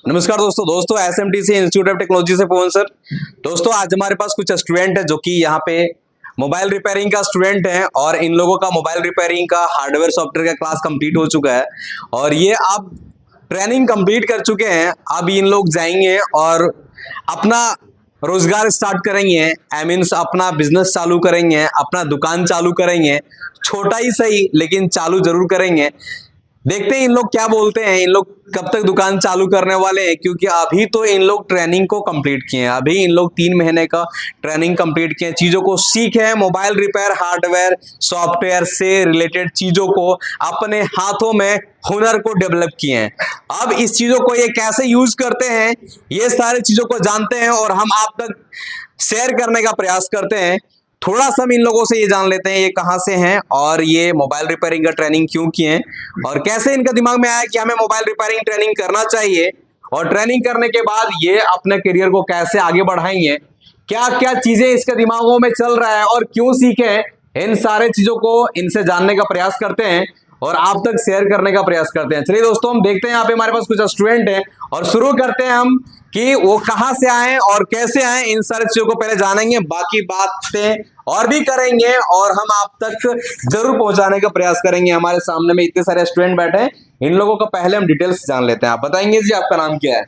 नमस्कार दोस्तों एसएमटीसी institute of technology से पवन सर। दोस्तों आज हमारे पास कुछ स्टूडेंट है जो कि यहाँ पे मोबाइल रिपेयरिंग का स्टूडेंट है और इन लोगों का मोबाइल रिपेयरिंग का हार्डवेयर सॉफ्टवेयर का क्लास कंप्लीट हो चुका है और ये अब ट्रेनिंग कंप्लीट कर चुके हैं। अब इन लोग जाएंगे और अपना रोजगार स्टार्ट करेंगे, आई मीन्स अपना बिजनेस चालू करेंगे, अपना दुकान चालू करेंगे। छोटा ही सही लेकिन चालू जरूर करेंगे। देखते हैं इन लोग क्या बोलते हैं, इन लोग कब तक दुकान चालू करने वाले हैं, क्योंकि अभी तो इन लोग ट्रेनिंग को कंप्लीट किए हैं। अभी इन लोग 3 महीने का ट्रेनिंग कंप्लीट किए हैं, चीजों को सीखे हैं, मोबाइल रिपेयर हार्डवेयर सॉफ्टवेयर से रिलेटेड चीजों को अपने हाथों में हुनर को डेवलप किए हैं। अब इस चीजों को ये कैसे यूज करते हैं, ये सारी चीजों को जानते हैं और हम आप तक शेयर करने का प्रयास करते हैं। थोड़ा सा हम इन लोगों से ये जान लेते हैं ये कहाँ से हैं और ये मोबाइल रिपेयरिंग का ट्रेनिंग क्यों किए हैं और कैसे इनका दिमाग में आया कि हमें मोबाइल रिपेयरिंग ट्रेनिंग करना चाहिए और ट्रेनिंग करने के बाद ये अपने करियर को कैसे आगे बढ़ाएंगे, क्या क्या चीजें इसके दिमागों में चल रहा है और क्यों सीखे, इन सारे चीजों को इनसे जानने का प्रयास करते हैं और आप तक शेयर करने का प्रयास करते हैं। चलिए दोस्तों हम देखते हैं यहाँ पे हमारे पास कुछ स्टूडेंट हैं और शुरू करते हैं हम कि वो कहाँ से आए और कैसे आए। इन सारी चीजों को पहले जानेंगे, बाकी बातें और भी करेंगे और हम आप तक जरूर पहुंचाने का प्रयास करेंगे। हमारे सामने में इतने सारे स्टूडेंट बैठे हैं, इन लोगों का पहले हम डिटेल्स जान लेते हैं। आप बताएंगे जी आपका नाम क्या है?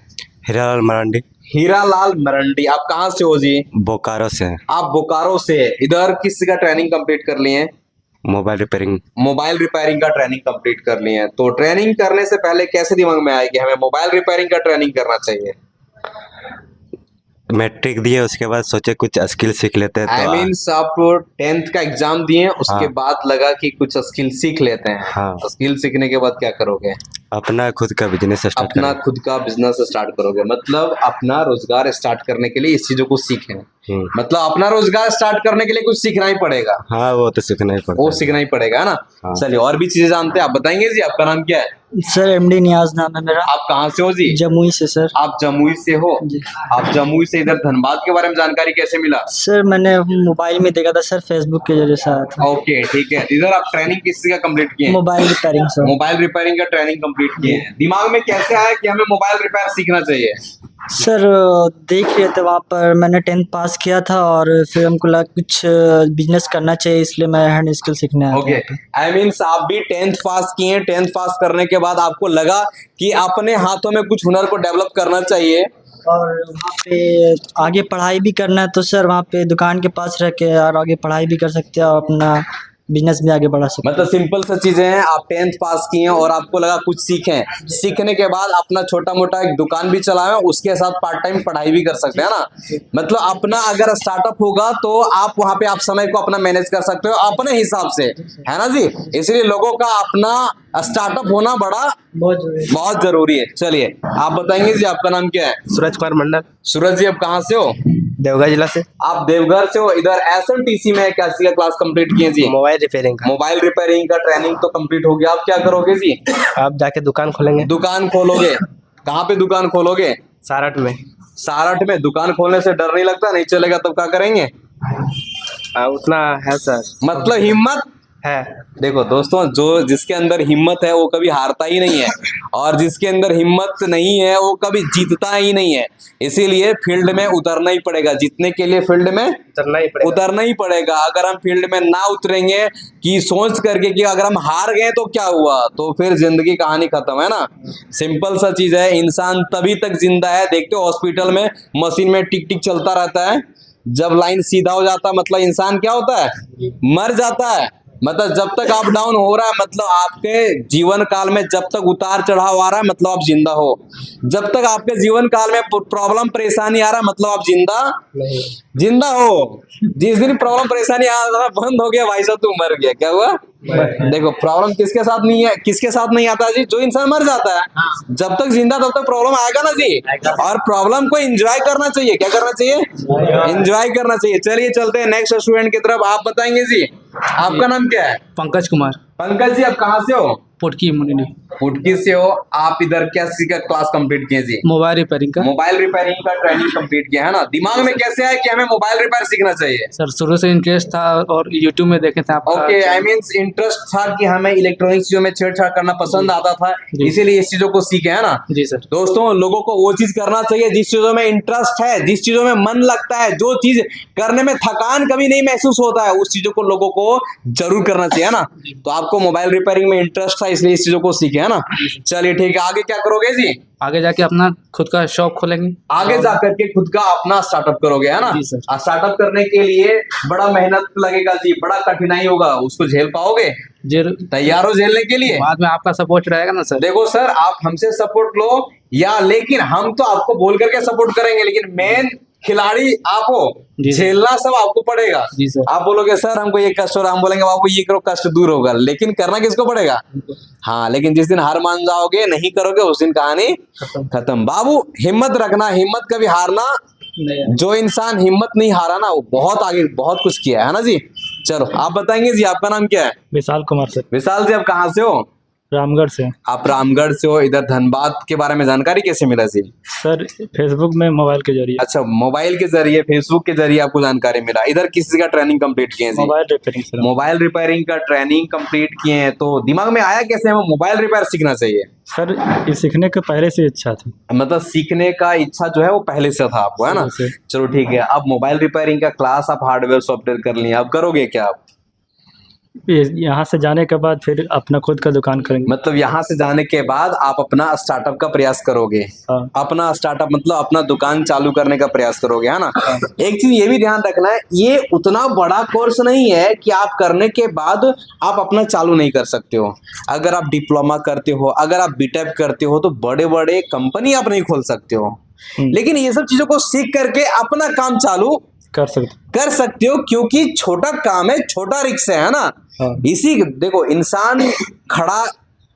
हीरालाल मरांडी। हीरालाल मरंडी। आप कहाँ से हो जी? बोकारो से। आप बोकारो से। इधर किस का ट्रेनिंग कंप्लीट कर लिए हैं? Mobile repairing. मोबाइल रिपेयरिंग का ट्रेनिंग कंप्लीट कर लिए हैं। तो ट्रेनिंग करने से पहले कैसे दिमाग में आया कि हमें मोबाइल रिपेयरिंग का ट्रेनिंग करना चाहिए? मैट्रिक दिए उसके बाद सोचे कुछ स्किल सीख लेते हैं। आई मीन्स आप 10th का एग्जाम दिए उसके बाद लगा कि कुछ स्किल सीख लेते हैं। हाँ। स्किल सीखने के बाद क्या करोगे? अपना खुद का बिजनेस स्टार्ट अपना खुद का बिजनेस स्टार्ट करोगे, मतलब अपना रोजगार स्टार्ट करने के लिए इस चीजों को सीखें। मतलब अपना रोजगार स्टार्ट करने के लिए कुछ सीखना ही पड़ेगा। हाँ वो तो सीखना ही पड़ेगा। वो सीखना ही पड़ेगा है ना। हाँ। चलिए और भी चीजें जानते हैं। आप बताएंगे जी आपका नाम क्या है? सर एमडी नियाज नाम है मेरा। आप कहाँ से हो जी? जमुई से सर। आप जमुई से हो। आप जमुई से इधर धनबाद के बारे में जानकारी कैसे मिला? सर मैंने मोबाइल में देखा था सर, फेसबुक के जरिए से आया था। ओके ठीक है। इधर आप ट्रेनिंग किस का कंप्लीट किए? Mobile repairing sir. Mobile repairing का ट्रेनिंग कंप्लीट किए हैं। दिमाग में कैसे आया कि हमें मोबाइल रिपेयर सीखना चाहिए? सर देख रहे थे वहाँ पर, मैंने 10th पास किया था और फिर हमको लगा कुछ बिजनेस करना चाहिए, इसलिए मैं हैंड स्किल सीखने आया। ओके, आई मीन्स आप भी 10th पास किए। 10th पास करने के बाद आपको लगा कि अपने हाथों में कुछ हुनर को डेवलप करना चाहिए और वहाँ पे आगे पढ़ाई भी करना है, तो सर वहाँ पे दुकान के पास रह के और आगे पढ़ाई भी कर सकते हैं और अपना बिजनेस भी आगे बढ़ा सकते हैं। मतलब सिंपल सा चीजें हैं। आप 10th पास किए और आपको लगा कुछ सीखें, सीखने के बाद अपना छोटा मोटा एक दुकान भी चलाएं, उसके साथ पार्ट टाइम पढ़ाई भी कर सकते हैं ना। मतलब अपना अगर स्टार्टअप होगा तो आप वहां पे आप समय को अपना मैनेज कर सकते हो अपने हिसाब से, है ना जी। इसलिए लोगों का अपना स्टार्टअप होना बहुत जरूरी है। चलिए आप बताएंगे जी आपका नाम क्या है? सूरज कुमार मंडल। सूरज जी आप कहाँ से हो? देवघर जिला से। आप देवघर से हो। इधर एसएमटीसी में कैसी का क्लास कंप्लीट किए जी? मोबाइल रिपेयरिंग का। मोबाइल रिपेयरिंग का ट्रेनिंग तो कंप्लीट हो गया। आप क्या करोगे जी? आप जाके दुकान खोलेंगे। दुकान खोलोगे? कहाँ पे दुकान खोलोगे? सारठ में। सारठ में। दुकान खोलने से डर नहीं लगता? नहीं चलेगा तब क्या करेंगे? उतना है सर, मतलब हिम्मत है। देखो दोस्तों, जो जिसके अंदर हिम्मत है वो कभी हारता ही नहीं है और जिसके अंदर हिम्मत नहीं है वो कभी जीतता ही नहीं है। इसीलिए फील्ड में उतरना ही पड़ेगा। जीतने के लिए फील्ड में उतरना ही पड़ेगा। अगर हम फील्ड में ना उतरेंगे कि सोच करके कि अगर हम हार गए तो क्या हुआ, तो फिर जिंदगी कहानी खत्म है ना। सिंपल सा चीज है। इंसान तभी तक जिंदा है, देखते हो हॉस्पिटल में मशीन में टिक टिक चलता रहता है, जब लाइन सीधा हो जाता है मतलब इंसान क्या होता है? मर जाता है। मतलब जब तक अप डाउन हो रहा है मतलब आपके जीवन काल में जब तक उतार चढ़ाव आ रहा है मतलब आप जिंदा हो। जब तक आपके जीवन काल में प्रॉब्लम परेशानी आ रहा है मतलब आप जिंदा हो। जिस दिन प्रॉब्लम परेशानी आ रहा बंद हो गया भाई साहब तुम मर गया। क्या हुआ? देखो प्रॉब्लम किसके साथ नहीं है, किसके साथ नहीं आता जी? जो इंसान मर जाता है। जब तक जिंदा तब तक प्रॉब्लम आएगा ना जी। और प्रॉब्लम को एंजॉय करना चाहिए। क्या करना चाहिए? एंजॉय करना चाहिए। चलिए चलते हैं नेक्स्ट स्टूडेंट की तरफ। आप बताएंगे जी आपका नाम क्या है? पंकज कुमार। पंकज जी आप कहाँ से हो? पुटकी इम्यूनिटी पुटकी से हो। आप इधर क्या का क्लास कंप्लीट किए जी? मोबाइल रिपेयरिंग का। मोबाइल रिपेयरिंग का ट्रेनिंग कंप्लीट किया है ना। दिमाग में कैसे आया कि हमें मोबाइल रिपेयर सीखना चाहिए? सर शुरू से इंटरेस्ट था और यूट्यूब में देखे थे आपका। ओके, आई मीन इंटरेस्ट था कि हमें इलेक्ट्रॉनिक चीजों में छेड़छाड़ करना पसंद आता था, इसीलिए इस चीजों को सीखे, है ना। जी सर। दोस्तों, लोगों को वो चीज करना चाहिए जिस चीजों में इंटरेस्ट है, जिस चीजों में मन लगता है, जो चीज करने में थकान कभी नहीं महसूस होता है, उस चीजों को लोगों को जरूर करना चाहिए, है ना। तो आपको मोबाइल रिपेयरिंग में इंटरेस्ट था, इसलिए इस चीजों को सीखे, है ना। चलिए ठीक है, आगे क्या करोगे जी? आगे जाके अपना खुद का शॉप खोलेंगे। आगे जाकर के खुद का अपना स्टार्टअप करोगे, है ना। जी सर। स्टार्टअप करने के लिए बड़ा मेहनत लगेगा जी, बड़ा कठिनाई होगा, उसको झेल पाओगे? तैयार हो झेलने के लिए? बाद में आपका सपोर्ट रहेगा ना सर। देखो सर, आप हमसे सपोर्ट लो या, लेकिन हम तो आपको बोल करके सपोर्ट करेंगे, लेकिन मेन खिलाड़ी आप हो, झेलना सब आपको पड़ेगा। जी सर। आप बोलोगे सर हमको ये कष्ट हो रहा, हम बोलेंगे बाबू ये करो, कष्ट दूर होगा, लेकिन करना किसको पड़ेगा? हाँ, लेकिन जिस दिन हार मान जाओगे, नहीं करोगे, उस दिन कहानी खत्म। बाबू हिम्मत रखना, हिम्मत कभी हारना। जो इंसान हिम्मत नहीं हारा ना, वो बहुत आगे बहुत कुछ किया है ना जी। चलो आप बताएंगे जी, आपका नाम क्या है? विशाल कुमार सर। विशाल जी, आप कहाँ से हो? रामगढ़ से। आप रामगढ़ से हो। इधर धनबाद के बारे में जानकारी कैसे मिला जी? सर फेसबुक में मोबाइल के जरिए। अच्छा, मोबाइल के जरिए, फेसबुक के जरिए आपको जानकारी मिला। इधर किसी का ट्रेनिंग कंप्लीट किए हैं जी? Mobile repairing sir. Mobile repairing का ट्रेनिंग कंप्लीट किए हैं, तो दिमाग में आया कैसे हमें मोबाइल रिपेयर सीखना चाहिए? सर ये सीखने के पहले से इच्छा थी। मतलब सीखने का इच्छा जो है वो पहले से था आपको, है ना। चलो ठीक है, अब मोबाइल रिपेयरिंग का क्लास आप हार्डवेयर सॉफ्टवेयर कर लिए, अब करोगे क्या आप? यहाँ से जाने के बाद फिर अपना खुद का दुकान करेंगे। मतलब यहाँ से जाने के बाद आप अपना स्टार्टअप का प्रयास करोगे? हाँ। अपना स्टार्टअप मतलब अपना दुकान चालू करने का प्रयास करोगे, है ना। एक चीज ये भी ध्यान रखना है, ये उतना बड़ा कोर्स नहीं है कि आप करने के बाद आप अपना चालू नहीं कर सकते हो। अगर आप डिप्लोमा करते हो, अगर आप बीटेक करते हो, तो बड़े बड़े कंपनी आप नहीं खोल सकते हो, लेकिन ये सब चीजों को सीख करके अपना काम चालू कर सकते हो, क्योंकि छोटा काम है, छोटा रिस्क है ना। हाँ। इसी देखो, इंसान खड़ा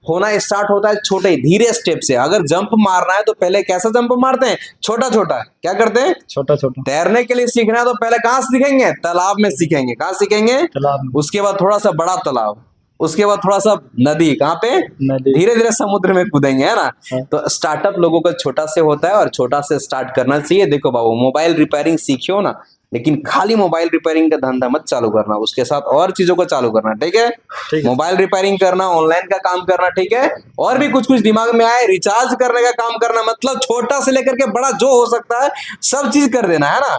होना स्टार्ट होता है छोटे धीरे स्टेप से। अगर जंप मारना है तो पहले कैसा जंप मारते हैं? छोटा छोटा। क्या करते हैं? छोटा छोटा। तैरने के लिए सीखना है तो पहले कहाँ सीखेंगे? तालाब में सीखेंगे। कहाँ सीखेंगे? तालाब। उसके बाद थोड़ा सा बड़ा तालाब, उसके बाद थोड़ा सा नदी, कहाँ पे? नदी। धीरे धीरे समुद्र में कूदेंगे, है ना। हाँ। तो स्टार्टअप लोगों का छोटा से होता है और छोटा से स्टार्ट करना चाहिए। देखो बाबू, मोबाइल रिपेयरिंग सीखियो ना, लेकिन खाली मोबाइल रिपेयरिंग का धंधा मत चालू करना, उसके साथ और चीजों को चालू करना, ठीक है। मोबाइल रिपेयरिंग करना, ऑनलाइन का काम करना, ठीक है, और भी कुछ कुछ दिमाग में आए, रिचार्ज करने का काम करना, मतलब छोटा से लेकर के बड़ा जो हो सकता है सब चीज कर देना, है ना।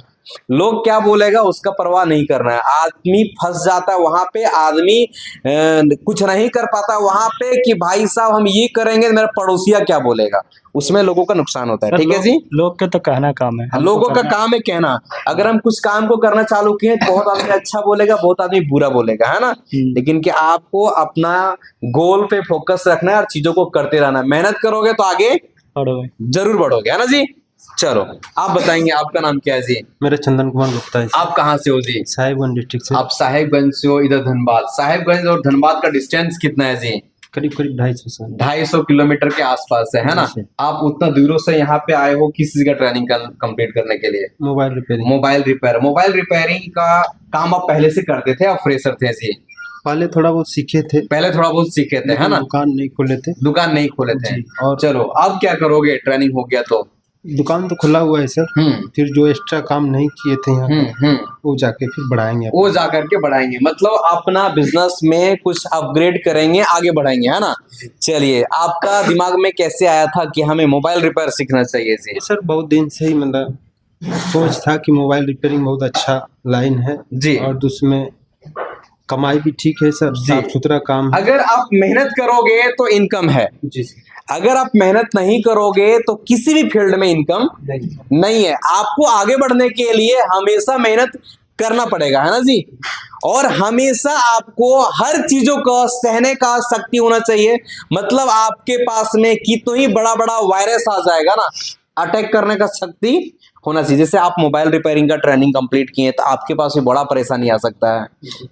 लोग क्या बोलेगा उसका परवाह नहीं करना है। आदमी फंस जाता है वहां पे, आदमी कुछ नहीं कर पाता वहां पे कि भाई साहब हम ये करेंगे मेरा पड़ोसिया क्या बोलेगा, उसमें लोगों का नुकसान होता है। ठीक है जी, लोग का तो कहना काम है, लोगों का काम है कहना। अगर हम कुछ काम को करना चालू किए तो बहुत आदमी अच्छा बोलेगा, बहुत आदमी बुरा बोलेगा, है ना। लेकिन कि आपको अपना गोल पे फोकस रखना है और चीजों को करते रहना है। मेहनत करोगे तो आगे जरूर बढ़ोगे, है ना जी। चलो आप बताएंगे, आपका नाम क्या है जी? मेरा चंदन कुमार गुप्ता है। आप कहाँ से हो जी? साहिबगंज डिस्ट्रिक्ट से। आप साहिबगंज से हो, इधर धनबाद। साहिबगंज और धनबाद का डिस्टेंस कितना है जी? करीब करीब 250 किलोमीटर के आसपास है ना। आप उतना दूरों से यहाँ पे आए हो किस चीज का ट्रेनिंग कंप्लीट करने के लिए? Mobile repairing. मोबाइल रिपेयरिंग का काम आप पहले से करते थे, आप फ्रेशर थे जी? पहले थोड़ा बहुत सीखे थे, है ना। दुकान नहीं खोले थे। और चलो अब क्या करोगे, ट्रेनिंग हो गया तो? दुकान तो खुला हुआ है सर, फिर जो एक्स्ट्रा काम नहीं किए थे यहाँ वो जाके फिर बढ़ाएंगे। मतलब अपना बिजनेस में कुछ अपग्रेड करेंगे, आगे बढ़ाएंगे, है ना। चलिए, आपका दिमाग में कैसे आया था कि हमें मोबाइल रिपेयर सीखना चाहिए जी? सर बहुत दिन से ही मतलब सोच था कि मोबाइल रिपेयरिंग बहुत अच्छा लाइन है जी, और उसमें कमाई भी ठीक है सर, साफ सुथरा काम है। अगर आप मेहनत करोगे तो इनकम है जी। अगर आप मेहनत नहीं करोगे तो किसी भी फील्ड में इनकम नहीं है। आपको आगे बढ़ने के लिए हमेशा मेहनत करना पड़ेगा, है ना जी। और हमेशा आपको हर चीजों का सहने का शक्ति होना चाहिए। मतलब आपके पास में कितना ही बड़ा बड़ा वायरस आ जाएगा ना, अटैक करने का शक्ति होना चाहिए। जैसे आप मोबाइल रिपेयरिंग का ट्रेनिंग कंप्लीट किए तो आपके पास भी बड़ा परेशानी आ सकता है।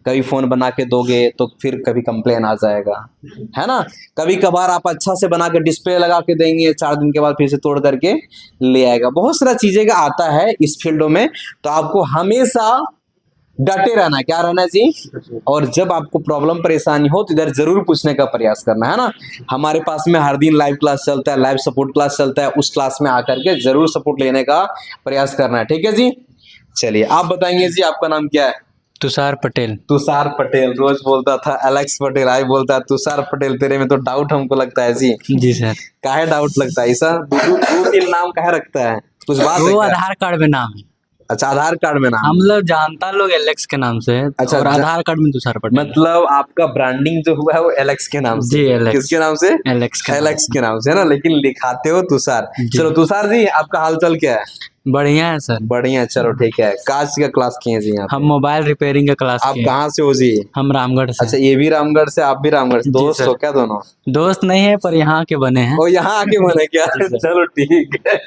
कभी फोन बना के दोगे तो फिर कभी कंप्लेन आ जाएगा, है ना। कभी कभार आप अच्छा से बना के डिस्प्ले लगा के देंगे, 4 दिन के बाद फिर से तोड़ करके ले आएगा। बहुत सारा चीजें का आता है इस फील्डों में, तो आपको हमेशा डटे रहना है, क्या रहना है जी। और जब आपको प्रॉब्लम परेशानी हो तो इधर जरूर पूछने का प्रयास करना है ना। हमारे पास में हर दिन लाइव क्लास चलता है, लाइव सपोर्ट क्लास चलता है, उस क्लास में आकर के जरूर सपोर्ट लेने का प्रयास करना है, ठीक है जी। चलिए आप बताएंगे जी, आपका नाम क्या है? तुषार पटेल। तुषार पटेल, रोज बोलता था एलेक्स पटेल, आज बोलता है तुषार पटेल। तेरे में तो डाउट हमको लगता है जी। जी सर। काहे डाउट लगता है ऐसा? दो तीन नाम काहे रखता है, कुछ बात है वो क्या? आधार कार्ड में नाम है, अच्छा, आधार कार्ड में नाम। हम लोग जानता लोग एलेक्स के नाम से। अच्छा, और आधार कार्ड में तुषार पटेल। मतलब आपका ब्रांडिंग जो हुआ है वो एलेक्स के नाम से। जी, एलेक्स। किसके नाम से? एलेक्स के नाम एलेक्स के नाम से है ना, लेकिन लिखाते हो तुषार। जी। चलो तुषार जी, आपका हालचाल क्या है? बढ़िया है सर। बढ़िया, चलो ठीक है। काश का क्लास किए जी आप? हम मोबाइल रिपेयरिंग का क्लास आप किए। कहाँ से हो जी? हम रामगढ़ से। अच्छा, ये भी रामगढ़ से, आप भी रामगढ़ से, दोस्त सर। हो क्या दोनों? दोस्त नहीं है पर यहाँ के बने हैं। ओ, यहाँ आके बने क्या? चलो ठीक है।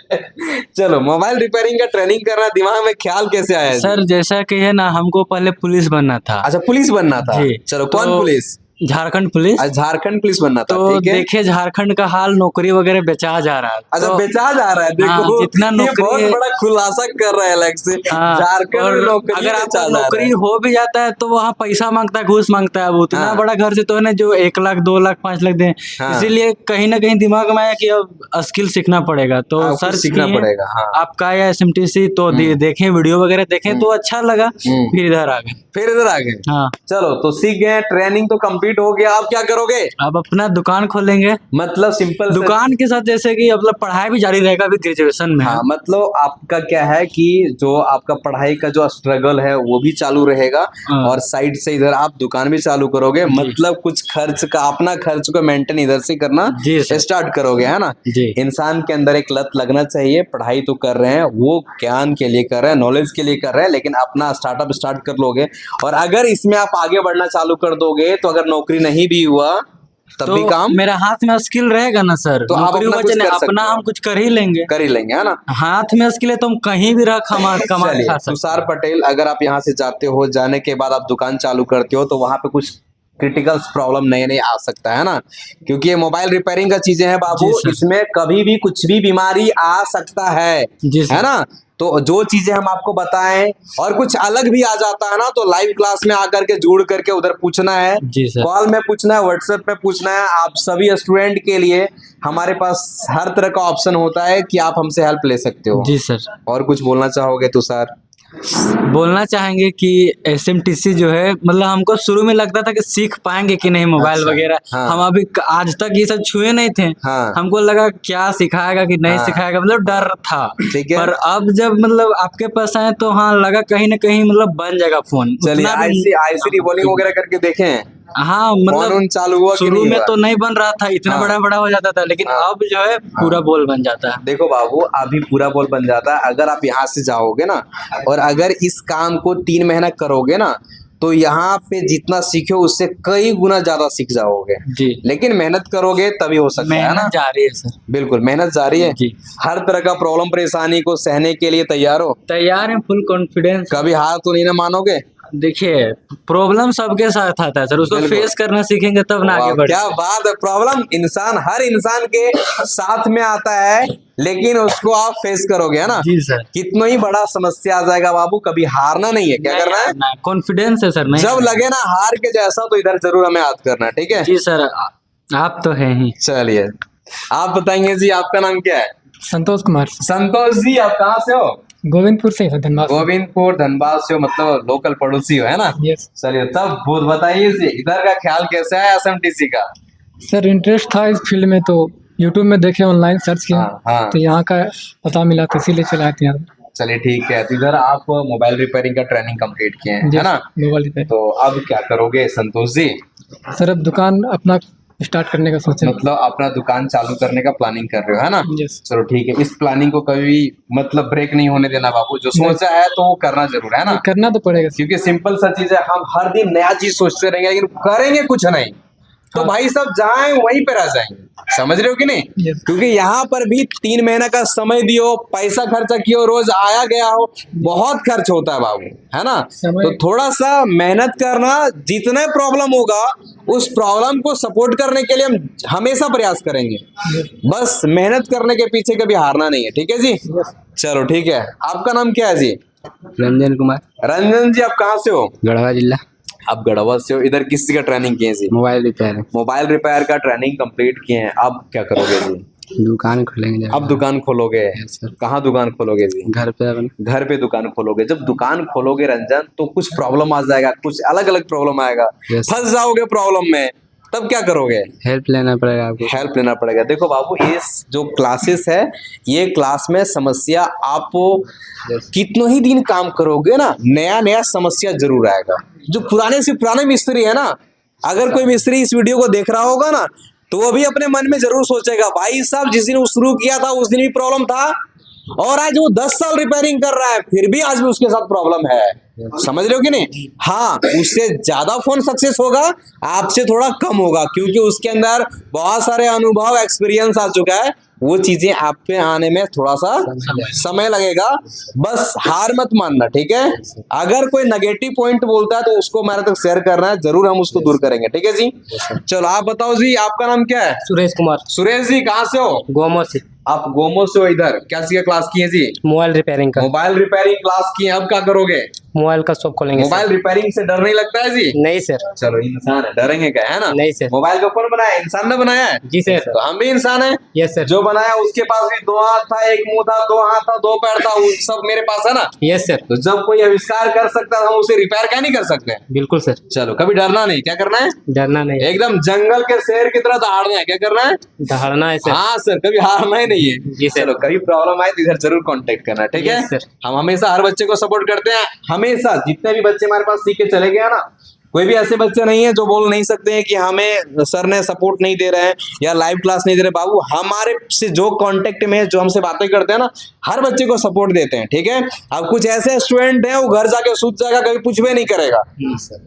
चलो, मोबाइल रिपेयरिंग का ट्रेनिंग करना दिमाग में ख्याल कैसे आया जी? सर जैसा कि है ना, हमको पहले पुलिस बनना था। अच्छा, पुलिस बनना था। जी। चलो, तो कौन पुलिस? झारखंड पुलिस। अच्छा, झारखंड पुलिस बनना था, तो ठीक है। देखिए झारखंड का हाल, नौकरी वगैरह बेचा जा रहा है। अच्छा, तो बेचा जा रहा है, हाँ, देखो जितना ये नौकरी बहुत है- बड़ा खुलासा कर रहा है अलग से। हाँ, झारखंड और में नौकरी अगर बेचा आपका जा रहा नौकरी है। हो भी जाता है तो वहाँ पैसा मांगता है, घूस मांगता है। अब उतना हाँ। बड़ा घर से तो है ना जो 1 लाख 2 लाख 5 लाख दें। हाँ। इसीलिए कहीं ना कहीं दिमाग में आया कि अब स्किल सीखना पड़ेगा, तो हाँ, कुछ सर्च सीखना किए पड़ेगा, हाँ। आपका या SMTC, तो देखें वीडियो वगैरह देखें तो अच्छा लगा, फिर इधर आ गए। फिर इधर आ गए। हाँ, चलो, तो सीख गए, ट्रेनिंग तो कंप्लीट हो गया, अब क्या करोगे? अब अपना दुकान खोलेंगे। मतलब सिंपल दुकान के साथ जैसे कि मतलब पढ़ाई भी जारी रहेगा, अभी ग्रेजुएशन में है। हाँ, मतलब आपका क्या है कि जो आपका पढ़ाई का जो स्ट्रगल है वो भी चालू रहेगा, हाँ। और साइड से इधर आप दुकान भी चालू करोगे। जी। मतलब कुछ खर्च का, अपना खर्च को मेंटेन इधर से करना जी सर। स्टार्ट करोगे, है ना। जी। इंसान के अंदर एक लत लगना चाहिए। पढ़ाई तो कर रहे हैं, वो ज्ञान के लिए कर रहे हैं, नॉलेज के लिए कर रहे हैं, लेकिन अपना स्टार्टअप स्टार्ट कर लोगे, और अगर इसमें आप आगे बढ़ना चालू कर दोगे तो अगर नौकरी नहीं भी हुआ तब तो भी काम मेरा हाथ में स्किल रहेगा ना सर, तो आप नौकरी अपना हुआ कुछ चाहे कर सकते अपना हो। हम कुछ कर ही लेंगे। कर ही लेंगे, है ना। हाथ में स्किल है तो हम कहीं भी रह कमा चलिए, खा सकते तुषार पटेल, अगर आप यहाँ से जाते हो, जाने के बाद आप दुकान चालू करते हो तो वहां पे कुछ क्रिटिकल प्रॉब्लम नहीं आ सकता है ना, क्योंकि ये मोबाइल रिपेयरिंग का चीजें हैं बाबू, जी सर। इसमें कभी भी कुछ भी बीमारी आ सकता है, जी सर। है ना। तो जो चीजें हम आपको बताएं और कुछ अलग भी आ जाता है ना, तो लाइव क्लास में आकर के जुड़ करके उधर पूछना है, जी सर। कॉल में पूछना है, व्हाट्सएप पे पूछना है। आप सभी स्टूडेंट के लिए हमारे पास हर तरह का ऑप्शन होता है कि आप हमसे हेल्प ले सकते हो। जी सर। और कुछ बोलना चाहोगे तुषार? बोलना चाहेंगे कि SMTC जो है, मतलब हमको शुरू में लगता था कि सीख पाएंगे कि नहीं मोबाइल अच्छा, वगैरह। हाँ। हम अभी आज तक ये सब छुए नहीं थे। हाँ। हमको लगा क्या सिखाएगा कि नहीं हाँ। सिखाएगा, मतलब डर था। ठीक है। पर अब जब मतलब आपके पास आए तो हाँ लगा कहीं ना कहीं मतलब बन जाएगा फोन। चलिए, उतना भी- आईसी रिबॉलिंग वगैरह करके देखें, हाँ फोन मतलब उन चालू हुआ कि शुरू नहीं में हुआ? तो नहीं बन रहा था, इतना हाँ। बड़ा बड़ा हो जाता था, लेकिन हाँ। अब जो है पूरा बोल बन जाता है। देखो बाबू, अभी पूरा बॉल बन जाता है अगर आप यहाँ से जाओगे ना, और अगर इस काम को 3 महीना करोगे ना, तो यहाँ पे जितना सीखो उससे कई गुना ज्यादा सीख जाओगे। जी। लेकिन मेहनत करोगे तभी हो सकता है ना। मेहनत जारी है सर। बिल्कुल, मेहनत जारी है। जी। हर तरह का प्रॉब्लम परेशानी को सहने के लिए तैयार हो। तैयार है, फुल कॉन्फिडेंस। कभी हार तो नहीं ना मानोगे? देखिए प्रॉब्लम सबके साथ आता है सर, उसको बिल्कुल। फेस करना सीखेंगे तब ना आगे वाह, बढ़े। क्या बात है। प्रॉब्लम हर इंसान के साथ में आता है, लेकिन उसको आप फेस करोगे, है ना। जी सर। कितना ही बड़ा समस्या आ जाएगा बाबू, कभी हारना नहीं है। क्या करना है? कॉन्फिडेंस है सर। नहीं जब लगे ना हार के जैसा, तो इधर जरूर हमें याद करना है, ठीक है। जी सर, आप तो हैं ही। चलिए, आप बताएंगे जी, आपका नाम क्या है? संतोष कुमार, संतोष जी, आप कहाँ से हो? गोविंदपुर से हैं, धनबाद से। गोविंदपुर, धनबाद से हो, मतलब लोकल पड़ोसी हो, है ना। यस चलिए, तब बहुत बताइए जी, इधर का ख्याल कैसा है SMTC का? सर, इंटरेस्ट था इस फील्ड में, तो यूट्यूब में देखे, ऑनलाइन सर्च किया, हाँ, हाँ। तो यहाँ का पता मिला, तो इसीलिए चला आते हैं। चलिए ठीक है, तो इधर आप मोबाइल रिपेयरिंग का ट्रेनिंग कंप्लीट किए हैं, है ना। Mobile repair. तो अब क्या करोगे संतोष जी? सर अब दुकान अपना स्टार्ट करने का सोचे। मतलब अपना दुकान चालू करने का प्लानिंग कर रहे हो, है ना। यस। चलो ठीक है, इस प्लानिंग को कभी मतलब ब्रेक नहीं होने देना बाबू। जो सोचा है तो वो करना जरूर है ना, करना तो पड़ेगा। क्योंकि सिंपल सा चीज है, हम हर दिन नया चीज सोचते रहेंगे लेकिन करेंगे कुछ नहीं, तो भाई सब जाएं वहीं पे रह जाएंगे। समझ रहे हो कि नहीं? Yes. क्योंकि यहाँ पर भी 3 महीने का समय दियो, पैसा खर्चा कियो, रोज आया गया हो, बहुत खर्च होता है बाबू, है ना। तो थोड़ा सा मेहनत करना, जितने प्रॉब्लम होगा उस प्रॉब्लम को सपोर्ट करने के लिए हम हमेशा प्रयास करेंगे। बस मेहनत करने के पीछे कभी हारना नहीं है, ठीक है जी। चलो ठीक है, आपका नाम क्या है जी? रंजन कुमार, रंजन जी, आप कहाँ से हो? गढ़वा जिला, आप गढ़वा से हो। इधर किस चीज का ट्रेनिंग किए जी? मोबाइल रिपेयर, मोबाइल रिपेयर का ट्रेनिंग कंप्लीट किए हैं। अब क्या करोगे जी? दुकान खोलेंगे। अब दुकान खोलोगे? सर, कहाँ दुकान खोलोगे जी? घर पे अपने। घर पे दुकान खोलोगे। जब दुकान खोलोगे रंजन, तो कुछ प्रॉब्लम आ जाएगा, कुछ अलग अलग प्रॉब्लम आएगा, Yes. फंस जाओगे प्रॉब्लम में, तब क्या करोगे? हेल्प लेना पड़ेगा आपको। हेल्प लेना पड़ेगा। देखो बाबू, ये जो क्लासेस है, ये क्लास में समस्या आप कितनों ही दिन काम करोगे ना, नया नया समस्या जरूर आएगा। जो पुराने से पुराने मिस्त्री है ना, अगर कोई मिस्त्री इस वीडियो को देख रहा होगा ना, तो वो भी अपने मन में जरूर सोचेगा, भाई साहब जिस दिन वो शुरू किया था उस दिन भी प्रॉब्लम था, और आज वो 10 साल रिपेयरिंग कर रहा है, फिर भी आज भी उसके साथ प्रॉब्लम है। समझ रहे हो कि नहीं? हाँ, उससे ज्यादा फोन सक्सेस होगा, आपसे थोड़ा कम होगा, क्योंकि उसके अंदर बहुत सारे अनुभव, एक्सपीरियंस आ चुका है। वो चीजें आप पे आने में थोड़ा सा समय लगेगा। बस हार मत मानना, ठीक है? अगर कोई नेगेटिव पॉइंट बोलता है तो उसको हमारे तक शेयर करना है, जरूर हम उसको दूर करेंगे, ठीक है जी? चलो आप बताओ जी, आपका नाम क्या है? सुरेश कुमार, सुरेश जी, कहाँ से हो? गोमो से, आप गोमो से हो। इधर क्या चीज का क्लास किए जी? मोबाइल रिपेयरिंग का। मोबाइल रिपेयरिंग क्लास किए। अब क्या करोगे? मोबाइल का शॉप खोलेंगे सर। मोबाइल रिपेयरिंग से डर नहीं लगता है जी? नहीं सर। चलो, इंसान है, डरेंगे क्या, है ना? नहीं सर। मोबाइल को कौन बनाया? इंसान ने बनाया है। जी सर। तो हम भी इंसान हैं। Yes sir. जो बनाया उसके पास भी 2 हाथ था, 1 मुंह था, 2 हाथ था, 2 पैर था, वो सब मेरे पास है ना। Yes sir. तो जब कोई आविष्कार कर सकता है, हम उसे रिपेयर क्या नहीं कर सकते? बिल्कुल सर। चलो, कभी डरना नहीं। क्या करना है? डरना नहीं, एकदम जंगल के शेर की तरह दहाड़ना है। क्या करना है? दहाड़ना है सर। हाँ सर, कभी हारना ही नहीं है। जी सर। चलो, कभी प्रॉब्लम आए तो इधर जरूर कांटेक्ट करना, ठीक है? Yes, sir. हम हमेशा हर बच्चे को सपोर्ट करते हैं, हमेशा। जितने भी बच्चे हमारे पास सीख के चले गए हैं ना, कोई भी ऐसे बच्चे नहीं है जो बोल नहीं सकते हैं कि हमें सर ने सपोर्ट नहीं दे रहे हैं या लाइव क्लास नहीं दे रहे। बाबू, हमारे से जो कांटेक्ट में है, जो हमसे बातें करते हैं ना, हर बच्चे को सपोर्ट देते हैं, ठीक है? अब कुछ ऐसे स्टूडेंट हैं, वो घर जाके सूत जाएगा, कभी कुछ भी नहीं करेगा,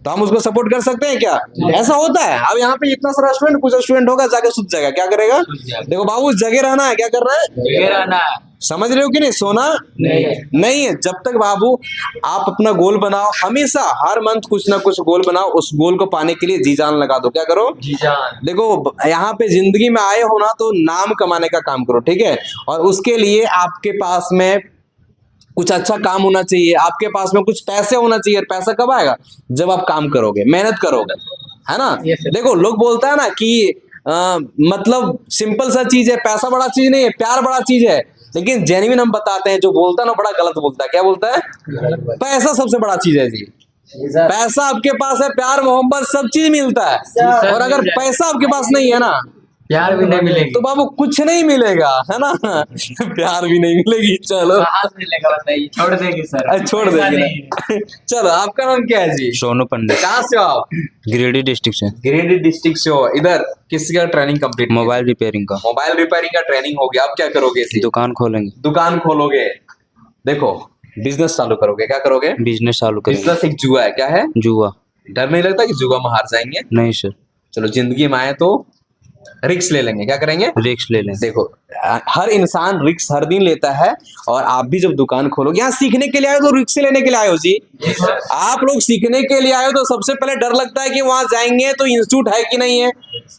तो हम उसको सपोर्ट कर सकते हैं क्या? ऐसा होता है। अब यहाँ पे इतना सारा स्टूडेंट, कुछ स्टूडेंट होगा जाके सूत जाएगा, क्या करेगा? देखो बाबू, जगह रहना है। क्या करना है? समझ रहे हो कि नहीं? सोना नहीं है। जब तक बाबू आप अपना गोल बनाओ, हमेशा हर मंथ कुछ ना कुछ गोल बनाओ, उस गोल को पाने के लिए जी जान लगा दो। क्या करो? जी जान। देखो, यहाँ पे जिंदगी में आए हो ना, तो नाम कमाने का काम करो, ठीक है? और उसके लिए आपके पास में कुछ अच्छा काम होना चाहिए, आपके पास में कुछ पैसे होना चाहिए। पैसा कब आएगा? जब आप काम करोगे, मेहनत करोगे, है ना? देखो, लोग बोलता है ना कि मतलब सिंपल सा चीज है, पैसा बड़ा चीज नहीं है, प्यार बड़ा चीज है। लेकिन जेन्युइन हम बताते हैं, जो बोलता है ना बड़ा गलत बोलता है। क्या बोलता है? पैसा सबसे बड़ा चीज है जी। पैसा आपके पास है, प्यार मोहब्बत सब चीज मिलता है। और अगर पैसा आपके पास नहीं है ना, प्यार भी नहीं मिलेगी तो बाबू कुछ नहीं मिलेगा, है ना? प्यार भी नहीं मिलेगी। चलो, मिलेगा बताइए, छोड़ देंगे सर। छोड़ देंगे ना। चलो, आपका नाम क्या है जी? सोनू पंडित, कहाँ से हो आप? गिरिडीह डिस्ट्रिक्ट से, गिरिडीह डिस्ट्रिक्ट से हो। इधर किस का ट्रेनिंग कंप्लीट? मोबाइल रिपेयरिंग का। मोबाइल रिपेयरिंग का ट्रेनिंग हो गया। अब क्या करोगे? दुकान खोलेंगे, दुकान खोलोगे। देखो, बिजनेस चालू करोगे। क्या करोगे? बिजनेस चालू करेंगे। बिजनेस एक जुआ है। क्या है? जुआ। डर नहीं लगता कि जुआ में हार जाएंगे? नहीं सर, चलो, जिंदगी में आए तो रिक्स ले लेंगे। क्या करेंगे? रिस्क ले लें। देखो, हर इंसान रिक्स हर दिन लेता है, और आप भी जब दुकान खोलोगे, यहाँ सीखने के लिए आए हो तो रिक्स लेने के लिए आए हो जी। आप लोग सीखने के लिए आए हो तो सबसे पहले डर लगता है कि वहां जाएंगे तो इंस्टीट्यूट है कि नहीं है।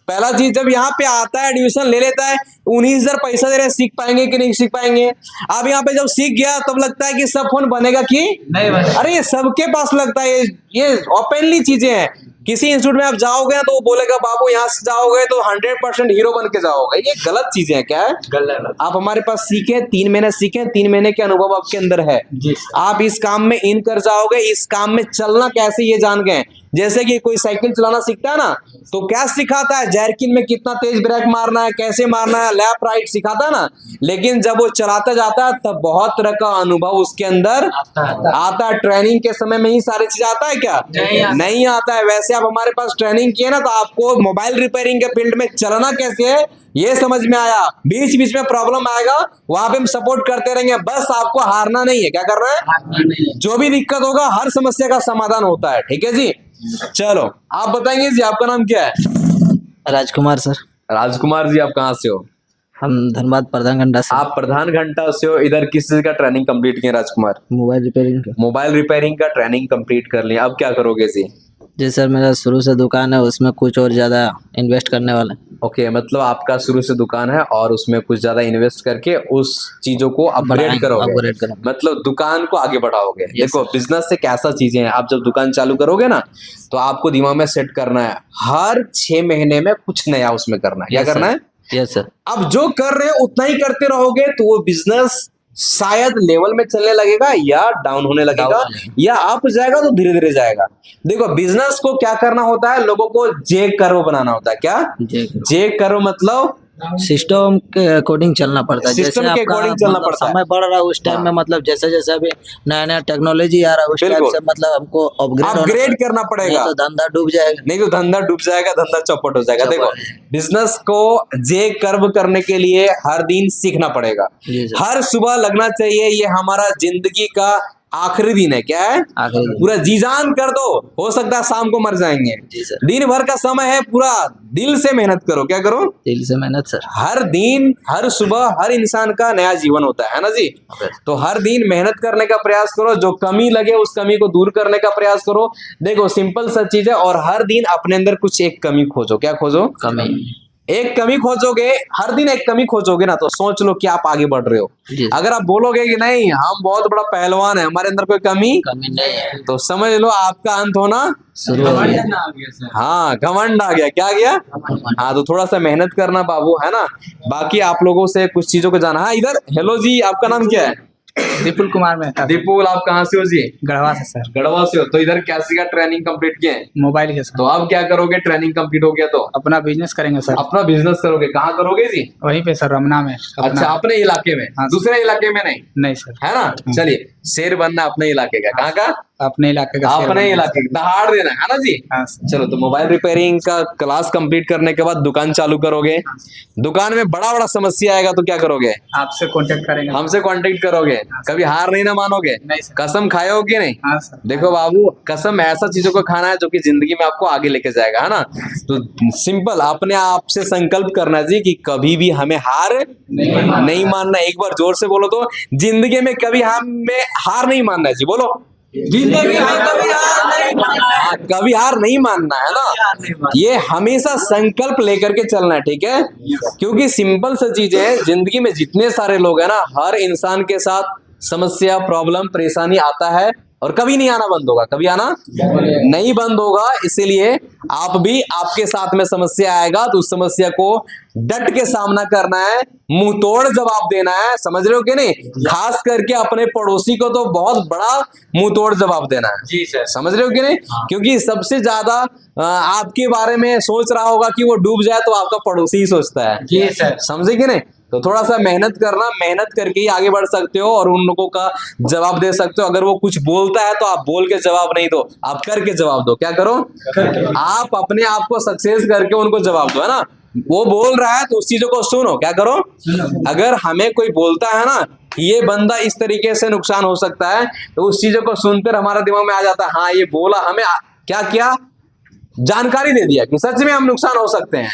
पहला चीज, जब यहाँ पे आता है, एडमिशन ले लेता है, 19,000 पैसा दे रहे हैं, सीख पाएंगे कि नहीं सीख पाएंगे? अब यहाँ पे जब सीख गया तब लगता है कि सब फोन बनेगा कि नहीं बनेगा। अरे ये सबके पास लगता है, ये ओपनली चीजें हैं। किसी इंस्टीट्यूट में आप जाओगे ना, तो वो बोलेगा बाबू यहाँ से जाओगे तो 100% हीरो बन के जाओगे। ये गलत चीजें हैं। क्या है? गलत। आप हमारे पास सीखे, 3 महीने सीखे, 3 महीने के अनुभव आपके अंदर है। आप इस काम में इन कर जाओगे, इस काम में चलना कैसे ये जान गए। जैसे कि कोई साइकिल चलाना सीखता है ना, तो क्या सिखाता है? जैरकिन में कितना तेज ब्रेक मारना है, कैसे मारना है, लेफ्ट राइट सिखाता है ना। लेकिन जब वो चलाता जाता है, तब बहुत तरह का अनुभव उसके अंदर आता है। ट्रेनिंग के समय में ही सारी चीज आता है क्या? नहीं आता है। वैसे आप हमारे पास ट्रेनिंग किए ना, तो आपको मोबाइल रिपेयरिंग के फील्ड में चलना कैसे है ये समझ में आया। बीच बीच में प्रॉब्लम आएगा, वहां पे हम सपोर्ट करते रहेंगे। बस आपको हारना नहीं है। क्या करना है? जो भी दिक्कत होगा, हर समस्या का समाधान होता है, ठीक है जी? चलो, आप बताएंगे जी, आपका नाम क्या है? राजकुमार सर। राजकुमार जी, आप कहाँ से हो? हम धनबाद प्रधान घंटा से। आप प्रधान घंटा से हो। इधर किस चीज का ट्रेनिंग कंप्लीट किया राजकुमार? मोबाइल रिपेयरिंग का। मोबाइल रिपेयरिंग का ट्रेनिंग कंप्लीट कर लिया। अब क्या करोगे जी? जी सर, मेरा शुरू से दुकान है, उसमें कुछ और ज़्यादा इन्वेस्ट करने वाला है। ओके मतलब आपका शुरू से दुकान है और उसमें कुछ ज्यादा इन्वेस्ट करके उस चीजों को अपग्रेड बढ़ाएंगे, करोगे, upgrade करेंगे। मतलब दुकान को आगे बढ़ाओगे। देखो बिजनेस से कैसा चीजें हैं, आप जब दुकान चालू करोगे ना तो आपको दिमाग में सेट करना है हर 6 महीने में कुछ नया उसमें करना है। क्या करना है? Yes sir. अब जो कर रहे हो उतना ही करते रहोगे तो वो बिजनेस शायद लेवल में चलने लगेगा या डाउन होने लगेगा या अप जाएगा तो धीरे धीरे जाएगा। देखो बिजनेस को क्या करना होता है, लोगों को जे कर्व बनाना होता है। क्या जे कर्व मतलब सिस्टम के अकॉर्डिंग चलना पड़ता है। सिस्टम जैसे के आपका according चलना मतलब पड़ता है। समय बढ़ रहा है उस टाइम में, मतलब जैसे जैसे अभी नया नया टेक्नोलॉजी आ रहा है उस टाइप बिल्कुल। से मतलब हमको अपग्रेड करना पड़ेगा, तो धंधा डूब जाएगा। नहीं तो धंधा डूब जाएगा, धंधा चौपट हो जाएगा। देखो बिजनेस को जे कर्व करने के लिए हर दिन सीखना पड़ेगा, जी सर। हर सुबह लगना चाहिए। ये हमारा जिंदगी का आखिरी दिन है। क्या है? आखिरी दिन। पूरा जी जान कर दो, हो सकता है शाम को मर जाएंगे। जी सर। दिन भर का समय है, पूरा दिल से मेहनत करो। क्या करो? दिल से मेहनत सर। हर दिन हर सुबह हर इंसान का नया जीवन होता है ना जी। तो हर दिन मेहनत करने का प्रयास करो, जो कमी लगे उस कमी को दूर करने का प्रयास करो। देखो सिंपल सा चीज है, और हर दिन अपने अंदर कुछ एक कमी खोजो। क्या खोजो? कमी। एक कमी खोजोगे, हर दिन एक कमी खोजोगे ना, तो सोच लो कि आप आगे बढ़ रहे हो। जी। अगर आप बोलोगे कि नहीं हम बहुत बड़ा पहलवान है, हमारे अंदर कोई कमी कमी नहीं है। तो समझ लो आपका अंत होना शुरू हो गया। हाँ घमंड आ गया। क्या आ गया? हाँ तो थोड़ा सा मेहनत करना बाबू, है ना। बाकी आप लोगों से कुछ चीजों को जाना। हाँ इधर हेलो जी, आपका नाम क्या है? विपुल कुमार मेहता, दीपुल, आप कहाँ से हो जी? गढ़वा से सर। गढ़वा से हो। तो इधर कैसे का ट्रेनिंग कंप्लीट किए हैं? मोबाइल के सर। तो अब क्या करोगे? ट्रेनिंग कंप्लीट हो गया तो अपना बिजनेस करेंगे सर, अपना बिजनेस करोगे। कहाँ करोगे जी? वहीं पे सर, रमना में। अच्छा अपने इलाके में, हाँ। दूसरे इलाके में नहीं, नहीं सर, है ना। चलिए शेर बनना अपने इलाके का। कहाँ का? अपने इलाके का शेर अपने बनना। इलाके का, दहाड़ देना है ना जी। हाँ सर। चलो तो मोबाइल रिपेयरिंग का क्लास कंप्लीट करने के बाद दुकान चालू करोगे। दुकान में बड़ा बड़ा समस्या आएगा तो क्या करोगे? आपसे कांटेक्ट करेंगे। हमसे कांटेक्ट करोगे। कभी हार नहीं ना मानोगे? नहीं सर। कसम खाए हो कि नहीं? हाँ सर। देखो बाबू, कसम ऐसा चीजों को खाना है जो कि जिंदगी में आपको आगे लेके जाएगा, है ना। तो सिंपल अपने आप से संकल्प करना जी कि कभी भी हमें हार नहीं मानना। एक बार जोर से बोलो तो, जिंदगी में कभी हमें हार नहीं मानना है जी। बोलो, जिंदगी में कभी हार नहीं मानना है ना। ये हमेशा संकल्प लेकर के चलना है, ठीक है। क्योंकि सिंपल सा चीज है, जिंदगी में जितने सारे लोग हैं ना, हर इंसान के साथ समस्या, प्रॉब्लम, परेशानी आता है और कभी नहीं आना बंद होगा। कभी आना नहीं बंद होगा। इसीलिए आप भी, आपके साथ में समस्या आएगा तो उस समस्या को डट के सामना करना है, मुंह तोड़ जवाब देना है। समझ रहे हो कि नहीं? खास करके अपने पड़ोसी को तो बहुत बड़ा मुंह तोड़ जवाब देना है जी सर। समझ रहे हो कि नहीं? क्योंकि सबसे ज्यादा आपके बारे में सोच रहा होगा कि वो डूब जाए तो आपका पड़ोसी ही सोचता है जी सर। समझे कि नहीं? तो थोड़ा सा मेहनत करना, मेहनत करके ही आगे बढ़ सकते हो और उन लोगों का जवाब दे सकते हो। अगर वो कुछ बोलता है तो आप बोल के जवाब नहीं दो, आप करके जवाब दो। क्या करो? आप अपने आप को सक्सेस करके उनको जवाब दो, है ना। वो बोल रहा है तो उस चीजों को सुनो। क्या करो? अगर हमें कोई बोलता है ना ये बंदा इस तरीके से नुकसान हो सकता है, तो उस चीजों को सुनकर हमारा दिमाग में आ जाता है, हाँ ये बोला, हमें क्या क्या जानकारी दे दिया कि सच में हम नुकसान हो सकते हैं।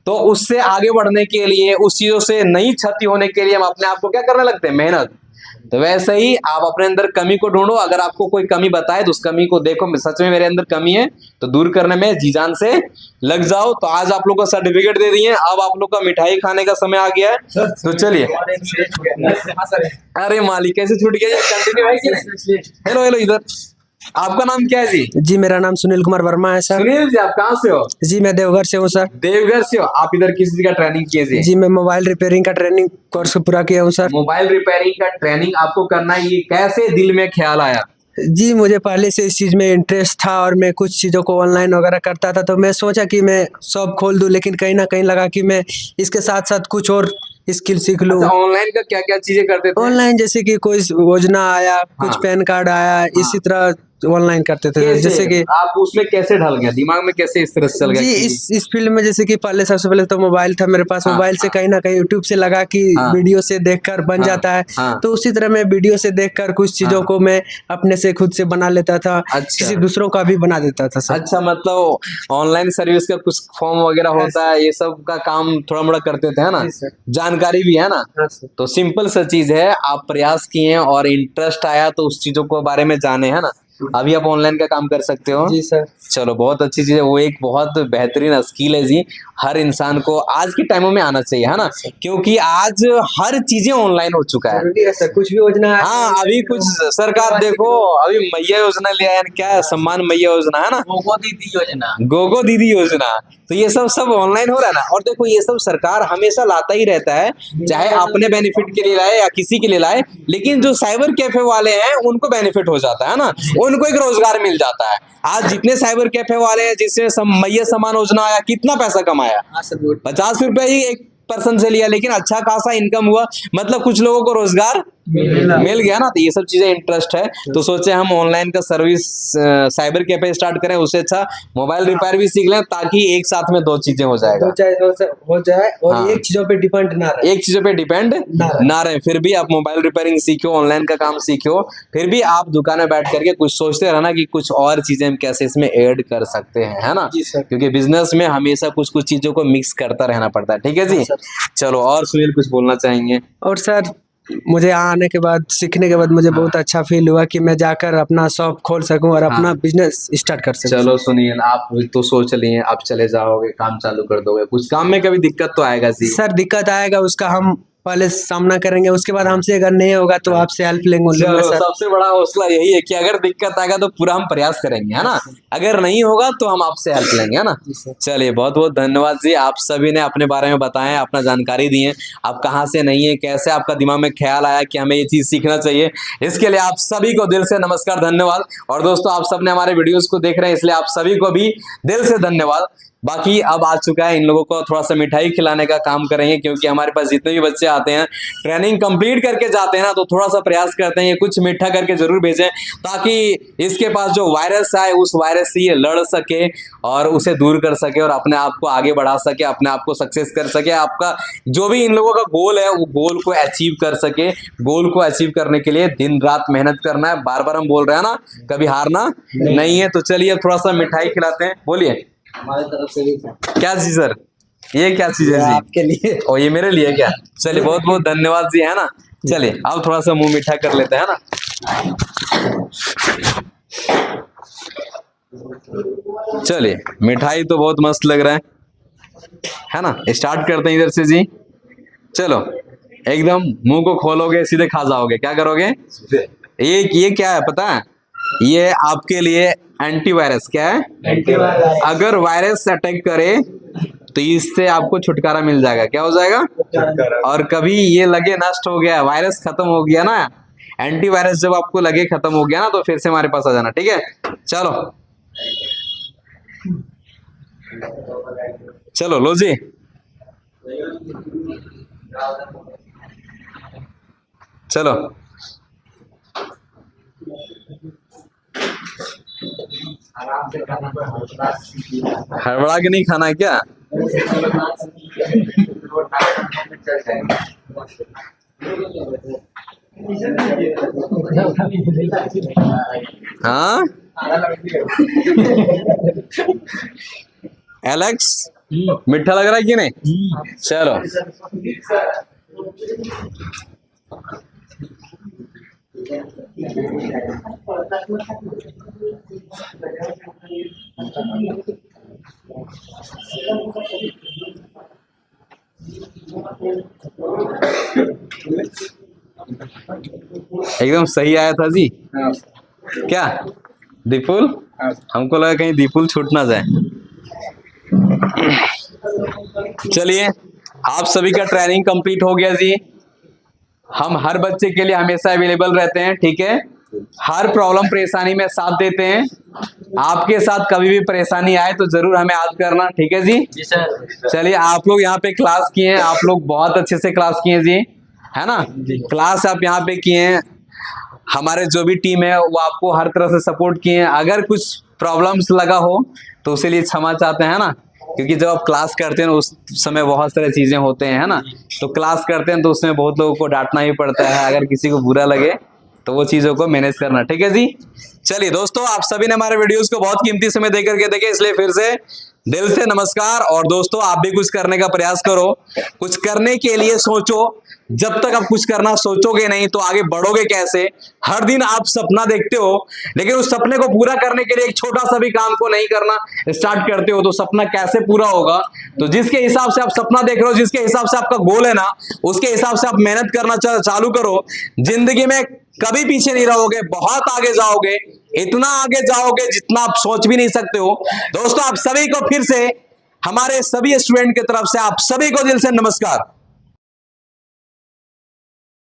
तो उससे आगे बढ़ने के लिए, उस चीजों से नई क्षति होने के लिए हम अपने आप को क्या करने लगते हैं? मेहनत। तो वैसे ही आप अपने अंदर कमी को ढूंढो। अगर आपको कोई कमी बताए तो उस कमी को देखो, सच में मेरे अंदर कमी है, तो दूर करने में जी जान से लग जाओ। तो आज आप लोग को सर्टिफिकेट दे दिए, अब आप लोग का मिठाई खाने का समय आ गया है। तो चलिए। अरे मालिक कैसे छूट गया? कंटिन्यू। हेलो हेलो, इधर आपका नाम क्या है जी? जी मेरा नाम सुनील कुमार वर्मा है सर। सुनील जी, आप कहाँ से हो? जी मैं देवघर से हूँ सर। देवघर से हो। आप इधर किस चीज का ट्रेनिंग किए जी? जी मैं मोबाइल रिपेयरिंग का ट्रेनिंग कोर्स पूरा किया हूँ सर। मोबाइल रिपेयरिंग का ट्रेनिंग आपको करना है, ये कैसे दिल में ख्याल आया? जी मुझे पहले से इस चीज़ में इंटरेस्ट था और मैं कुछ चीज़ों को ऑनलाइन वगैरह करता था, तो मैं सोचा कि मैं शॉप खोल दूं, लेकिन कहीं ना कहीं लगा कि मैं इसके साथ साथ कुछ और स्किल सीख लूं। अच्छा, ऑनलाइन का क्या क्या चीजें करते थे? ऑनलाइन जैसे कि कोई योजना आया, कुछ हाँ। पैन कार्ड आया, इसी तरह ऑनलाइन करते थे। कैसे? जैसे कि आप उसमें कैसे ढल गया? दिमाग में कैसे इस तरह से चल गया जी कि- इस फील्ड में, जैसे कि पहले सबसे पहले तो मोबाइल था मेरे पास। हाँ, मोबाइल से कहीं ना कहीं यूट्यूब से लगा कि हाँ, वीडियो से देखकर बन हाँ, जाता है। हाँ, तो उसी तरह मैं वीडियो से देखकर कुछ चीजों हाँ, को मैं अपने से खुद से बना लेता था। अच्छा। किसी दूसरों का भी बना देता था सर। अच्छा, मतलब ऑनलाइन सर्विस का कुछ फॉर्म वगैरह होता है, ये सब का काम थोड़ा मोड़ा करते थे, है ना। जानकारी भी है ना। तो सिंपल सा चीज है, आप प्रयास किए और इंटरेस्ट आया तो उस चीजों को बारे में जाने, है ना। अभी आप ऑनलाइन का काम कर सकते हो। जी सर। चलो बहुत अच्छी चीज है, वो एक बहुत बेहतरीन स्किल है जी। हर इंसान को आज के टाइमों में आना चाहिए, है ना, क्योंकि आज हर चीजें ऑनलाइन हो चुका है। जरूरी है सर, कुछ भी योजना है। हाँ, अभी कुछ सरकार देखो, अभी मैया योजना लिया है, क्या है, सम्मान मैया योजना, है ना, गोगो दीदी योजना। गोगो दीदी योजना, तो ये सब ऑनलाइन हो रहा है ना। और देखो ये सब सरकार हमेशा लाता ही रहता है, चाहे अपने बेनिफिट के लिए लाए या किसी के लिए लाए, लेकिन जो साइबर कैफे वाले हैं उनको बेनिफिट हो जाता है ना, उनको एक रोजगार मिल जाता है। आज जितने साइबर कैफे वाले हैं जिससे मैया सम्मान योजना आया, कितना पैसा कमाया, 50 रुपए ही एक पर्सन से लिया, लेकिन अच्छा खासा इनकम हुआ, मतलब कुछ लोगों को रोजगार मिल गया ना। तो ये सब चीजें इंटरेस्ट है, तो सोचे हम ऑनलाइन का सर्विस साइबर कैफे स्टार्ट करें, उससे अच्छा मोबाइल रिपेयर भी सीख लें, ताकि एक साथ में दो चीजें हो जाएगा, हो जाए और हाँ। एक चीजों पे डिपेंड ना रहे। एक चीजों पे डिपेंड ना रहे। फिर भी आप मोबाइल रिपेयरिंग सीखो, ऑनलाइन का काम सीखो, फिर भी आप दुकान में बैठ करके कुछ सोचते रहना कि कुछ और चीजें हम कैसे इसमें ऐड कर सकते हैं, है ना, क्योंकि बिजनेस में हमेशा कुछ कुछ चीजों को मिक्स करता रहना पड़ता है। ठीक है जी, चलो और सुनील कुछ बोलना चाहेंगे? और सर मुझे यहाँ आने के बाद, सीखने के बाद मुझे बहुत अच्छा फील हुआ कि मैं जाकर अपना शॉप खोल सकूं और अपना बिजनेस स्टार्ट कर सकूं। चलो सुनिए, आप तो सोच लिए, आप चले जाओगे, काम चालू कर दोगे, कुछ काम में कभी दिक्कत तो आएगा जी? सर दिक्कत आएगा, उसका हम पहले सामना करेंगे, उसके बाद हमसे अगर नहीं होगा तो आपसे हेल्प लेंगे चलो, सर। सबसे बड़ा हौसला यही है कि अगर दिक्कत आएगा तो पूरा हम प्रयास करेंगे, है ना, अगर नहीं होगा तो हम आपसे हेल्प लेंगे, है ना। चलिए बहुत बहुत धन्यवाद जी, आप सभी ने अपने बारे में बताया, अपना जानकारी दी है, आप कहाँ से नहीं है, कैसे आपका दिमाग में ख्याल आया कि हमें ये चीज सीखना चाहिए, इसके लिए आप सभी को दिल से नमस्कार, धन्यवाद। और दोस्तों आप सबने हमारे वीडियोस को देख रहे हैं, इसलिए आप सभी को भी दिल से धन्यवाद। बाकी अब आ चुका है, इन लोगों को थोड़ा सा मिठाई खिलाने का काम करेंगे, क्योंकि हमारे पास जितने भी बच्चे आते हैं ट्रेनिंग कंप्लीट करके जाते हैं ना, तो थोड़ा सा प्रयास करते हैं ये कुछ मीठा करके जरूर भेजें, ताकि इसके पास जो वायरस आए उस वायरस से ये लड़ सके और उसे दूर कर सके और अपने आप को आगे बढ़ा सके, अपने आप को सक्सेस कर सके। आपका जो भी इन लोगों का गोल है वो गोल को अचीव कर सके। गोल को अचीव करने के लिए दिन रात मेहनत करना है, बार बार हम बोल रहे हैं ना, कभी हारना नहीं है। तो चलिए अब थोड़ा सा मिठाई खिलाते हैं, बोलिए हमारी तरफ से भी क्या चीज सर, ये क्या चीज है जी? आपके लिए। और ये मेरे लिए क्या? चलिए बहुत बहुत धन्यवाद जी, है ना। चलिए अब थोड़ा सा मुंह मीठा कर लेते हैं ना। चलिए मिठाई तो बहुत मस्त लग रहा है ना। स्टार्ट करते हैं इधर से जी। चलो एकदम मुंह को खोलोगे सीधे खा जाओगे, क्या करोगे? ये क्या है पता है? ये आपके लिए एंटीवायरस, क्या है? एंटीवायरस। अगर वायरस अटैक करे तो इससे आपको छुटकारा मिल जाएगा। क्या हो जाएगा? और कभी ये लगे नष्ट हो गया, वायरस खत्म हो गया ना, एंटीवायरस जब आपको लगे खत्म हो गया ना, तो फिर से हमारे पास आ जाना, ठीक है। चलो चलो लो जी। चलो हड़बड़ा के नहीं खाना है क्या? हाँ एलेक्स, मीठा लग रहा है कि नहीं? चलो एकदम सही आया था जी। क्या दीपुल? हमको लगा कहीं दीपुल छूट ना जाए। चलिए आप सभी का ट्रेनिंग कंप्लीट हो गया जी। हम हर बच्चे के लिए हमेशा अवेलेबल रहते हैं, ठीक है। हर प्रॉब्लम परेशानी में साथ देते हैं। आपके साथ कभी भी परेशानी आए तो जरूर हमें याद करना, ठीक है जी। जी सर। चलिए आप लोग यहाँ पे क्लास किए हैं, आप लोग बहुत अच्छे से क्लास किए जी, है ना। क्लास आप यहाँ पे किए हैं, हमारे जो भी टीम है वो आपको हर तरह से सपोर्ट किए हैं। अगर कुछ प्रॉब्लम्स लगा हो तो उसके लिए क्षमा चाहते हैं ना, क्योंकि जब आप क्लास करते हैं उस समय बहुत सारी चीजें होते हैं, है ना। तो क्लास करते हैं तो उसमें बहुत लोगों को डांटना ही पड़ता है। अगर किसी को बुरा लगे तो वो चीजों को मैनेज करना, ठीक है जी। चलिए दोस्तों, आप सभी ने हमारे वीडियोस को बहुत कीमती समय देकर के देखे, इसलिए फिर से दिल से नमस्कार। और दोस्तों, आप भी कुछ करने का प्रयास करो, कुछ करने के लिए सोचो। जब तक आप कुछ करना सोचोगे नहीं तो आगे बढ़ोगे कैसे। हर दिन आप सपना देखते हो, लेकिन उस सपने को पूरा करने के लिए एक छोटा सा भी काम को नहीं करना स्टार्ट करते हो तो सपना कैसे पूरा होगा। तो जिसके हिसाब से आप सपना देख रहे हो, जिसके हिसाब से आपका गोल है ना, उसके हिसाब से आप मेहनत करना चालू करो। जिंदगी में कभी पीछे नहीं रहोगे, बहुत आगे जाओगे, इतना आगे जाओगे जितना आप सोच भी नहीं सकते हो। दोस्तों, आप सभी को फिर से हमारे सभी स्टूडेंट की तरफ से आप सभी को दिल से नमस्कार।